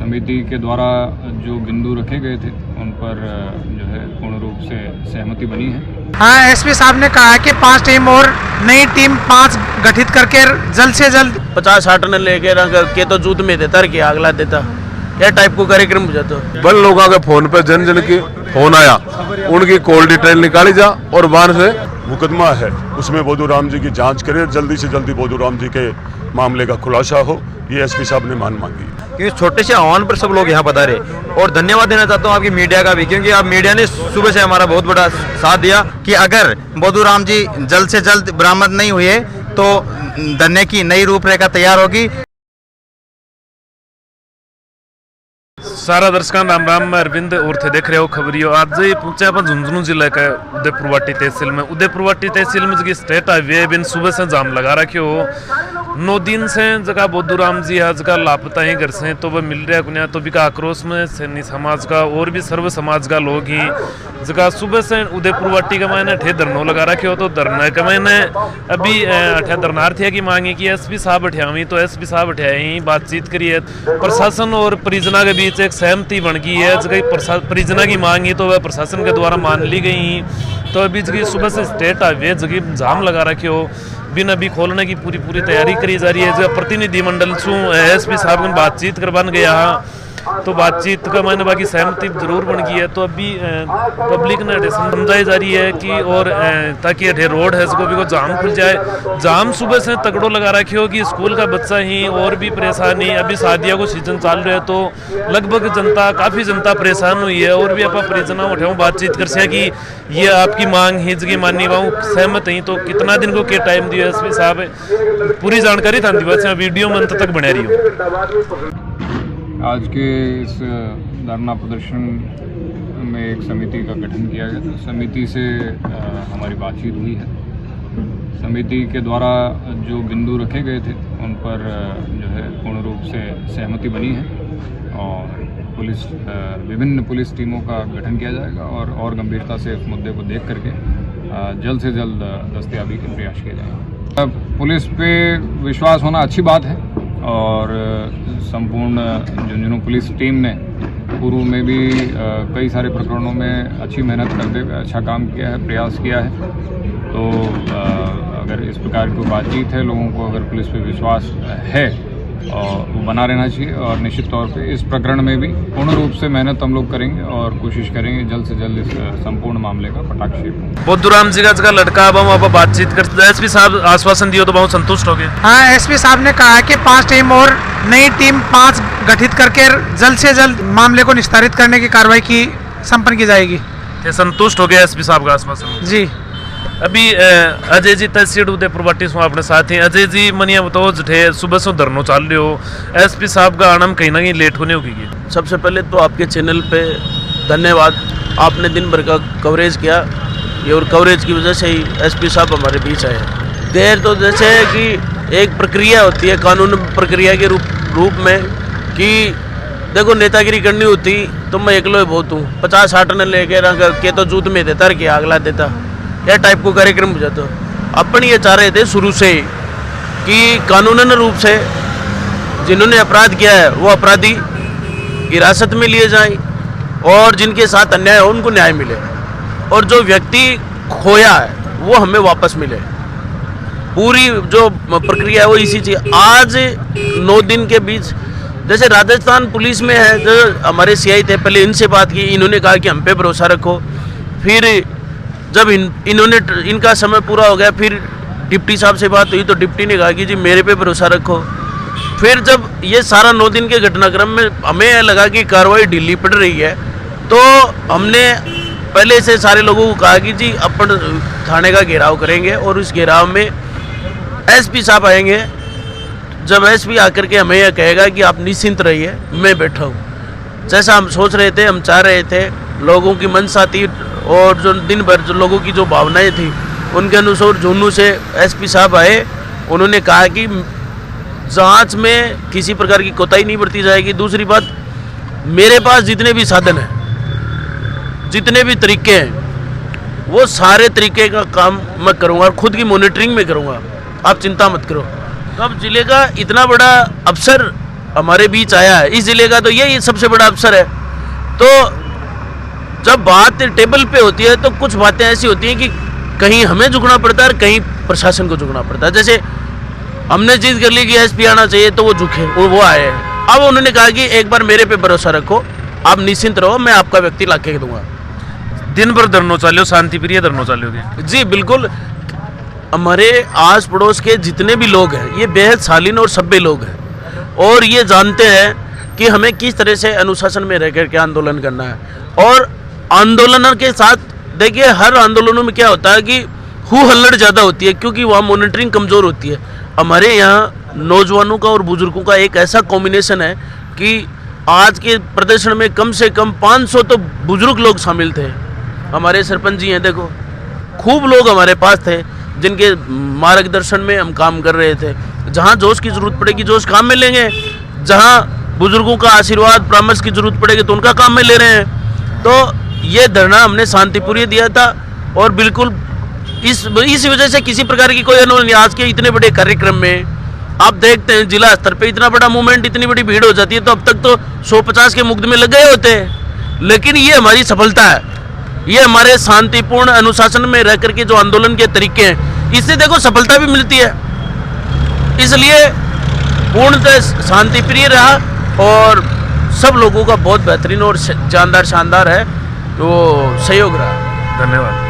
समिति के द्वारा जो बिंदु रखे गए थे उन पर जो है पूर्ण रूप से सहमति बनी है। हाँ, एसपी साहब ने कहा है कि 5 टीम और नई टीम 5 गठित करके जल्द से जल्द 50-60 ने लेके के तो जूत में देता के आगला देता यह टाइप को कार्यक्रम हो जाता। बल लोगों के फोन पे जन जन की फोन आया, उनकी कॉल डिटेल निकाली जा और वहां से मुकदमा है उसमें बोधूराम जी की जांच करें, जल्दी से जल्दी बोधूराम जी के मामले का खुलासा हो, ये एसपी साहब ने मांगी। क्योंकि छोटे से आह्वान पर सब लोग यहाँ पधारे और धन्यवाद देना चाहता हूँ आपकी मीडिया का भी, क्योंकि आप मीडिया ने सुबह से हमारा बहुत बड़ा साथ दिया कि अगर बोधूराम जी जल्द से जल्द बरामद नहीं हुए तो धरने की नई रूपरेखा तैयार होगी। सारा दर्शकों राम राम, मैं अरविंद और थे देख रहे हो खबरियो। आज पहुंचे अपन झुंझुनू जिले के उदयपुरवाटी तहसील में। उदयपुरवाटी तहसील में जो स्टेट हाईवे बिन सुबह से जाम लगा रखे हो 9 दिन से जगह बोधूराम जी आज का लापता ही घर से तो वह मिल रहा है तो बिका आक्रोश में सैनी समाज का और भी सर्व समाज का लोग ही जगह सुबह से उदयपुरवाटी का मैंने ठे धरनो लगा रखे हो। तो धरना का मैंने अभी अठा धरनार्थियों की मांगी कि एसपी साहब अठियावी तो एसपी साहब अठियाई बातचीत करिए। प्रशासन और परिजना के बीच एक सहमति बन गई है। जगह परिजना की मांगी तो वह प्रशासन के द्वारा मान ली गई। तो अभी जगह सुबह से स्टेट हाईवे जगह जाम लगा रखे हो बिन अभी खोलने की पूरी तैयारी करी जा रही है। जो प्रतिनिधिमंडल से एसपी साहब ने बातचीत करवाने गया तो बातचीत का मैंने बाकी सहमति जरूर बन गई है। तो अभी पब्लिक ने समझाई जा रही है कि और ताकि अठे रोड है इसको भी को जाम खुल जाए। जाम सुबह से तगड़ो लगा रखे हो कि स्कूल का बच्चा ही और भी परेशानी। अभी शादियों को सीजन चाल रहे है तो लगभग जनता काफ़ी जनता परेशान हुई है। और भी आप परिजना उठाओ बातचीत कर से कि ये आपकी मांग ही जगह माननी वाऊँ सहमत ही तो कितना दिन को क्या टाइम दिया एसपी साहब पूरी जानकारी था दिवस वीडियो में अंत तक बने रही हो। आज के इस धरना प्रदर्शन में एक समिति का गठन किया गया था। समिति से हमारी बातचीत हुई है। समिति के द्वारा जो बिंदु रखे गए थे उन पर जो है पूर्ण रूप से सहमति बनी है और विभिन्न पुलिस टीमों का गठन किया जाएगा और गंभीरता से इस मुद्दे को देख करके जल्द से जल्द दस्तयाबी के प्रयास किए जाएंगे। पुलिस पे विश्वास होना अच्छी बात है और संपूर्ण झुंझुनू पुलिस टीम ने पूर्व में भी कई सारे प्रकरणों में अच्छी मेहनत करते हुए अच्छा काम किया है, प्रयास किया है। तो अगर इस प्रकार की बातचीत है, लोगों को अगर पुलिस पे विश्वास है और वो बना रहना चाहिए और निश्चित तौर पे इस प्रकरण में भी पूर्ण रूप से मेहनत हम लोग करेंगे और कोशिश करेंगे जल्द से जल्द इस संपूर्ण मामले का पटाक्षेप। बोधूराम जी का लड़का अब हम बातचीत कर एसपी साहब आश्वासन दियो तो बहुत संतुष्ट हो गए। हाँ, एसपी साहब ने कहा है कि 5 टीम और नई टीम 5 गठित करके जल्द से जल्द मामले को निस्तारित करने की कार्रवाई की संपन्न की जाएगी। संतुष्ट हो गया एसपी साहब का आश्वासन जी। अभी अजय जी तहसील उदयपुरवाटी से अपने साथ हैं। अजय जी मनिया बताओ जठे सुबह से धरनो चाल रहे हो, एसपी साहब का आना कहीं ना कहीं लेट होने होगी। सबसे पहले तो आपके चैनल पे धन्यवाद, आपने दिन भर का कवरेज किया ये और कवरेज की वजह से ही एसपी साहब हमारे बीच आए। देर तो जैसे है कि एक प्रक्रिया होती है कानून प्रक्रिया के रूप में कि देखो नेतागिरी करनी होती तो मैं एकलो ही बहुत हूँ, 50-60 ने लेके के तो जूत में देता के आगला देता यह टाइप को कार्यक्रम हो जाता। अपन ये चाह रहे थे शुरू से कि कानूनन रूप से जिन्होंने अपराध किया है वो अपराधी हिरासत में लिए जाएं और जिनके साथ अन्याय हो उनको न्याय मिले और जो व्यक्ति खोया है वो हमें वापस मिले। पूरी जो प्रक्रिया है वो इसी चीज। आज 9 दिन के बीच जैसे राजस्थान पुलिस में है, जो हमारे सीआई थे पहले इनसे बात की, इन्होंने कहा कि हम पे भरोसा रखो। फिर जब इन्होंने इनका समय पूरा हो गया फिर डिप्टी साहब से बात हुई तो डिप्टी ने कहा कि जी मेरे पे भरोसा रखो। फिर जब ये सारा 9 दिन के घटनाक्रम में हमें लगा कि कार्रवाई ढीली पड़ रही है तो हमने पहले से सारे लोगों को कहा कि जी अपन थाने का घेराव करेंगे और उस घेराव में एसपी साहब आएंगे। जब एसपी आकर के हमें यह कहेगा कि आप निश्चिंत रहिए, मैं बैठा हूँ। जैसा हम सोच रहे थे, हम चाह रहे थे, लोगों की मनसा थी और जो दिन भर जो लोगों की जो भावनाएं थी उनके अनुसार झुंझुनू से एसपी साहब आए। उन्होंने कहा कि जांच में किसी प्रकार की कोताही नहीं बरती जाएगी। दूसरी बात, मेरे पास जितने भी साधन हैं, जितने भी तरीके हैं, वो सारे तरीके का काम मैं करूँगा और खुद की मॉनिटरिंग में करूँगा, आप चिंता मत करो। अब जिले का इतना बड़ा अफसर हमारे बीच आया है। इस जिले का तो यही सबसे बड़ा अवसर है। तो जब बात टेबल पे होती है तो कुछ बातें ऐसी होती हैं कि कहीं हमें झुकना पड़ता है और कहीं प्रशासन को झुकना पड़ता है। जैसे हमने जिद कर ली कि एसपी आना चाहिए तो वो झुके, वो आए हैं। अब उन्होंने कहा कि एक बार मेरे पे भरोसा रखो, आप निश्चिंत रहो, मैं आपका व्यक्ति ला के दूंगा। दिन भर धरनो चालो, शांति प्रिय धरनो चालोगे? जी बिल्कुल। हमारे आस पड़ोस के जितने भी लोग हैं ये बेहद शालीन और सभ्य लोग हैं और ये जानते हैं कि हमें किस तरह से अनुशासन में रह कर के आंदोलन करना है। और आंदोलन के साथ देखिए, हर आंदोलनों में क्या होता है कि हु हल्लड़ ज़्यादा होती है क्योंकि वहाँ मॉनिटरिंग कमज़ोर होती है। हमारे यहाँ नौजवानों का और बुजुर्गों का एक ऐसा कॉम्बिनेशन है कि आज के प्रदर्शन में कम से कम 500 तो बुजुर्ग लोग शामिल थे। हमारे सरपंच जी हैं, देखो खूब लोग हमारे पास थे जिनके मार्गदर्शन में हम काम कर रहे थे। जहाँ जोश की ज़रूरत पड़ेगी जोश काम में लेंगे, जहाँ बुजुर्गों का आशीर्वाद परामर्श की ज़रूरत पड़ेगी तो उनका काम में ले रहे हैं। तो ये धरना हमने शांतिपूर्ण दिया था और बिल्कुल इस वजह से किसी प्रकार की कोई अनहोनी। आज के इतने बड़े कार्यक्रम में आप देखते हैं जिला स्तर पे इतना बड़ा मूवमेंट, इतनी बड़ी भीड़ हो जाती है तो अब तक तो 150 के मुकदमे लग गए होते हैं। लेकिन ये हमारी सफलता है, ये हमारे शांतिपूर्ण अनुशासन में रह करके जो आंदोलन के तरीके हैं, इससे देखो सफलता भी मिलती है। इसलिए पूर्णतः शांतिप्रिय रहा और सब लोगों का बहुत बेहतरीन और शानदार है वो सहयोग रहा। धन्यवाद।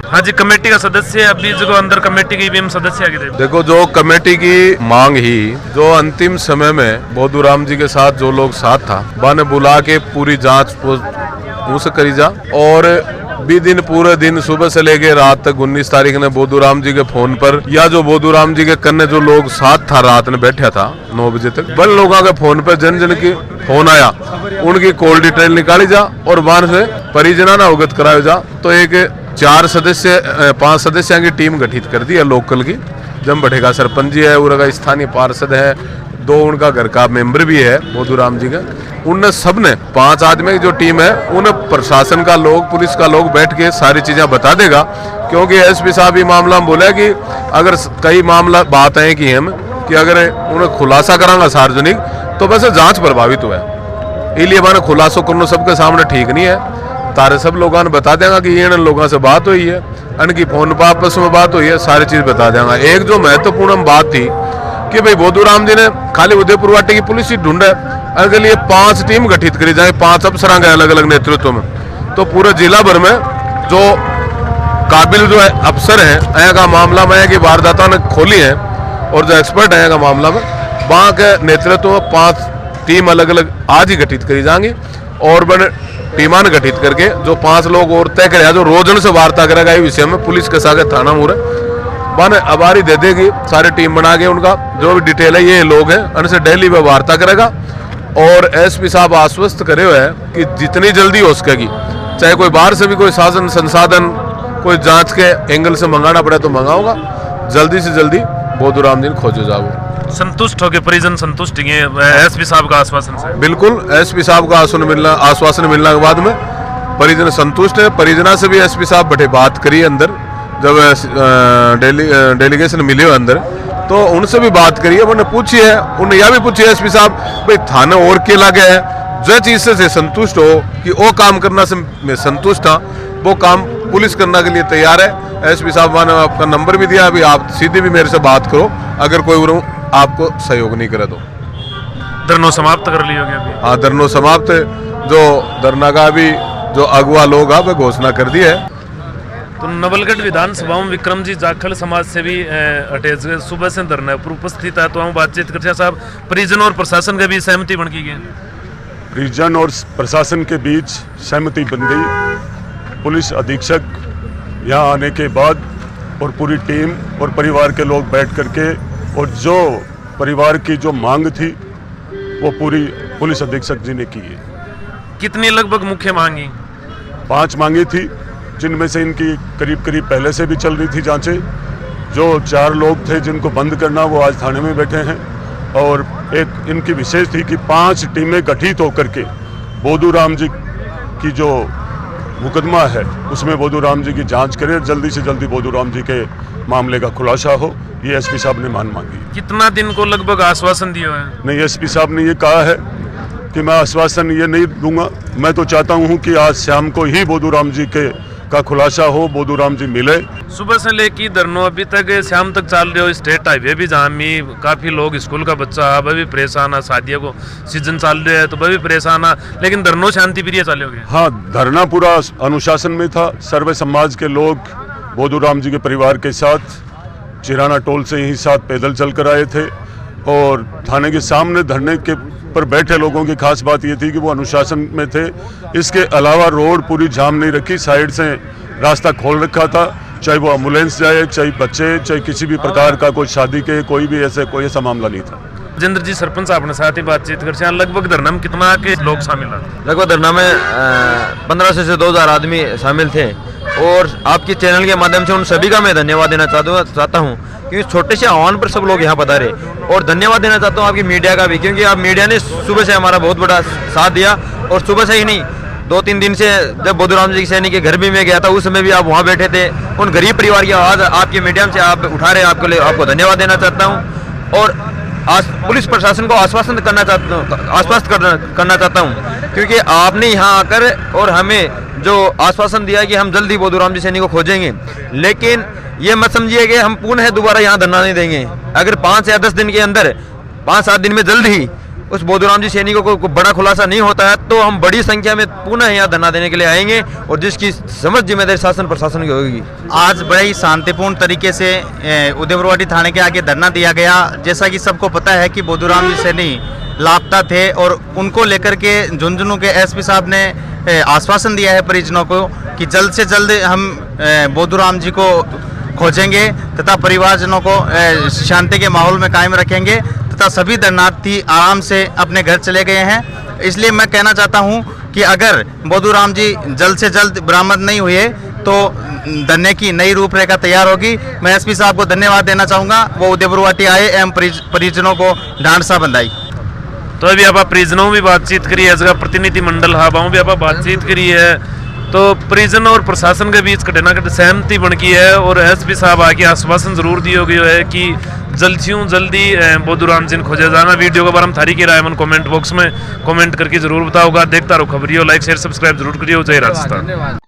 हाँ जी, कमेटी का सदस्य अभी जो अंदर कमेटी की भी हम सदस्य आगे देखो, जो कमेटी की मांग ही जो अंतिम समय में बोधूराम जी के साथ जो लोग साथ था बाने बुला के पूरी जांच उनसे करी जा और भी दिन पूरे दिन सुबह से लेके रात तक 19 तारीख ने बोधूराम जी के फोन पर या जो बोधूराम जी के कन्ने जो लोग साथ था रात में बैठा था 9 बजे तक बल लोगों के फोन पे जन की फोन आया, उनकी कॉल डिटेल निकाली जा और वहां से परिजना ना अवगत कराया जा। तो एक 5 सदस्यों की टीम गठित कर दी है लोकल की। जमबठे का सरपंच जी है, उनका स्थानीय पार्षद है, 2 उनका घर का मेंबर भी है बोधूराम जी का। उन सब ने 5 आदमी की जो टीम है उन्हें प्रशासन का लोग, पुलिस का लोग बैठ के सारी चीजें बता देगा। क्योंकि एसपी साहब ही मामला में बोले कि अगर कई मामला बात है कि हम कि अगर उन्हें खुलासा करांगा सार्वजनिक तो वैसे जांच प्रभावित हुआ है, इसलिए मैंने खुलासा करना सबके सामने ठीक नहीं है। तारे सब लोगों ने बता देगा कि इन लोगों से बात हुई है, इनकी फोन पर आपस में बात हुई है, सारी चीज बता देगा। एक जो महत्वपूर्ण बात थी कि भाई बोधूराम जी ने खाली उदयपुर वाटी की पुलिस ही ढूंढे, इनके लिए 5 टीम गठित करी जाए, 5 अफसर के अलग अलग नेतृत्व में। तो पूरे जिला भर में जो काबिल जो है अफसर हैं यहाँ का मामला में की वारदातों ने खोली है और जो एक्सपर्ट है का मामला में वहाँ के नेतृत्व में 5 टीम अलग अलग आज ही गठित करी जाएंगी और बने टीमान गठित करके जो 5 लोग और तय करे जो रोजन से वार्ता करेगा इस विषय में पुलिस के साथ थाना मुरे बने अबारी दे देगी। सारी टीम बना के उनका जो भी डिटेल है ये लोग हैं उनसे डेली में वार्ता करेगा। और एसपी साहब आश्वस्त करे हुए हैं कि जितनी जल्दी हो सकेगी, चाहे कोई बाहर से भी कोई साधन संसाधन कोई जांच के एंगल से मंगाना पड़े तो मंगाऊंगा, जल्दी से जल्दी बोधूराम जी खोजो जाओ। संतुष्ट हो गए परिजन, संतुष्ट हैं एसपी साहब का आश्वासन से? बिल्कुल, एसपी साहब का आश्वासन मिलने के बाद में परिजन संतुष्ट है। परिजना से भी एसपी साहब बड़े बात करी अंदर, जब डेलीगेशन मिले हो अंदर तो उनसे भी बात करी है, उन्होंने पूछी है, उन्हें यह भी पूछी है एसपी साहब भाई थाने और के लगे है जो चीज से संतुष्ट हो कि वो काम करना से मैं संतुष्ट था, वो काम पुलिस करने के लिए तैयार है। एसपी साहब ने आपका नंबर भी दिया, अभी आप सीधे भी मेरे से बात करो अगर कोई आपको सहयोग नहीं करे तो। धरना समाप्त कर लिया गया अभी? हाँ, धरना समाप्त, जो धरना का अभी जो अगुआ लोग आप घोषणा कर दी है। तो नवलगढ़ विधानसभा में विक्रम जी जाखल समाज से भी अटैच सुबह से धरना पर उपस्थित है, तो हम बातचीत करते साहब परिजन और प्रशासन के बीच सहमति बन की गई? परिजन और प्रशासन के बीच सहमति बन गई। पुलिस अधीक्षक यहाँ आने के बाद और पूरी टीम और परिवार के लोग बैठ करके और जो परिवार की जो मांग थी वो पूरी पुलिस अधीक्षक जी ने की है। कितनी लगभग मुख्य मांगी? 5 मांगी थी, जिनमें से इनकी करीब करीब पहले से भी चल रही थी जांचें। जो 4 लोग थे जिनको बंद करना वो आज थाने में बैठे हैं और एक इनकी विशेष थी कि 5 टीमें गठित होकर के बोधूराम जी की जो मुकदमा है उसमें बोधूराम जी की जांच करें, जल्दी से जल्दी बोधूराम जी के मामले का खुलासा हो। ये एसपी साहब ने मांगी। कितना दिन को लगभग आश्वासन दिया है? नहीं, एसपी साहब ने ये कहा है कि मैं आश्वासन ये नहीं दूंगा। मैं तो चाहता हूँ कि आज शाम को ही बोधूराम जी का खुलासा हो, बोधूराम जी मिले। सुबह से लेकर धरनो अभी तक शाम तक चल रहे हो। स्टेट हाईवे भी जामी, काफी लोग स्कूल का बच्चा वह भी परेशान है, शादियों को सीजन चल रहे है तो वह भी परेशान है, लेकिन धरनो शांति प्रिय चले हो गए। हाँ, धरना पूरा अनुशासन में था। सर्वे समाज के लोग बोधूराम जी के परिवार के साथ चिराना टोल से ही साथ पैदल चल कर आए थे और थाने के सामने धरने के पर बैठे लोगों की खास बात ये थी कि वो अनुशासन में थे। इसके अलावा रोड पूरी जाम नहीं रखी, साइड से रास्ता खोल रखा था, चाहे वो एम्बुलेंस जाए, चाहे बच्चे, चाहे किसी भी प्रकार का कोई शादी के कोई भी ऐसा मामला नहीं था। राजेंद्र जी सरपंच अपने साथ ही बातचीत कर, लगभग धरना में कितना के लोग शामिल हैं? लगभग धरना में 1500 से 2000 आदमी शामिल थे और आपके चैनल के माध्यम से उन सभी का मैं धन्यवाद देना चाहता हूँ क्योंकि छोटे से आह्वान पर सब लोग यहाँ पधारे। और धन्यवाद देना चाहता हूँ आपकी मीडिया का भी, क्योंकि आप मीडिया ने सुबह से हमारा बहुत बड़ा साथ दिया। और सुबह से ही नहीं, 2-3 दिन से जब बोधूराम जी के सैनिक के घर भी मैं गया था उस समय भी आप वहाँ बैठे थे। उन गरीब परिवार की आवाज़ आपके मीडियम से आप उठा रहे हैं, आपको धन्यवाद देना चाहता हूँ। और आज पुलिस प्रशासन को आश्वासन करना चाहता हूँ क्योंकि आपने यहाँ आकर और हमें जो आश्वासन दिया कि हम जल्दी बोधूराम जी सैनिक को खोजेंगे, लेकिन ये मत समझिए कि हम पुनः दोबारा यहाँ धरना नहीं देंगे। अगर 5 या 10 दिन के अंदर 5-7 दिन में जल्द ही उस बोधूराम जी सैनिकों को बड़ा खुलासा नहीं होता है तो हम बड़ी संख्या में पुनः यहाँ धरना देने के लिए आएंगे और जिसकी समझ जिम्मेदारी शासन प्रशासन की होगी। आज बड़े ही शांतिपूर्ण तरीके से उदयपुरवाटी थाने के आगे धरना दिया गया। जैसा कि सबको पता है कि बोधूराम जी सैनिक लापता थे और उनको लेकर के झुंझुनू के एसपी साहब ने आश्वासन दिया है परिजनों को कि जल्द से जल्द हम बोधूराम जी को खोजेंगे तथा परिवारजनों को शांति के माहौल में कायम रखेंगे तथा सभी दर्शनार्थी आराम से अपने घर चले गए हैं। इसलिए मैं कहना चाहता हूं कि अगर बोधूराम जी जल्द से जल्द बरामद नहीं हुए तो धरने की नई रूपरेखा तैयार होगी। मैं एसपी साहब को धन्यवाद देना चाहूँगा, वो उदयपुरवाटी आए एवं परिजनों को डांट सा बंधाई। तो अभी आप परिजनों भी बातचीत करी है, जगह प्रतिनिधि मंडल हवाओं भी आप बातचीत करी है, तो परिजन और प्रशासन के बीच घटनाघट सहमति बन गई है और एसपी साहब आके आश्वासन जरूर दिया गया है कि जल्द से जल्दी बोधूराम जी खोजा जाना। वीडियो के बारे में थारी की राय मन कमेंट बॉक्स में कमेंट करके जरूर बताओगा। देखता रहो खबरियो, लाइक शेयर सब्सक्राइब जरूर करियो। जय राजस्थान।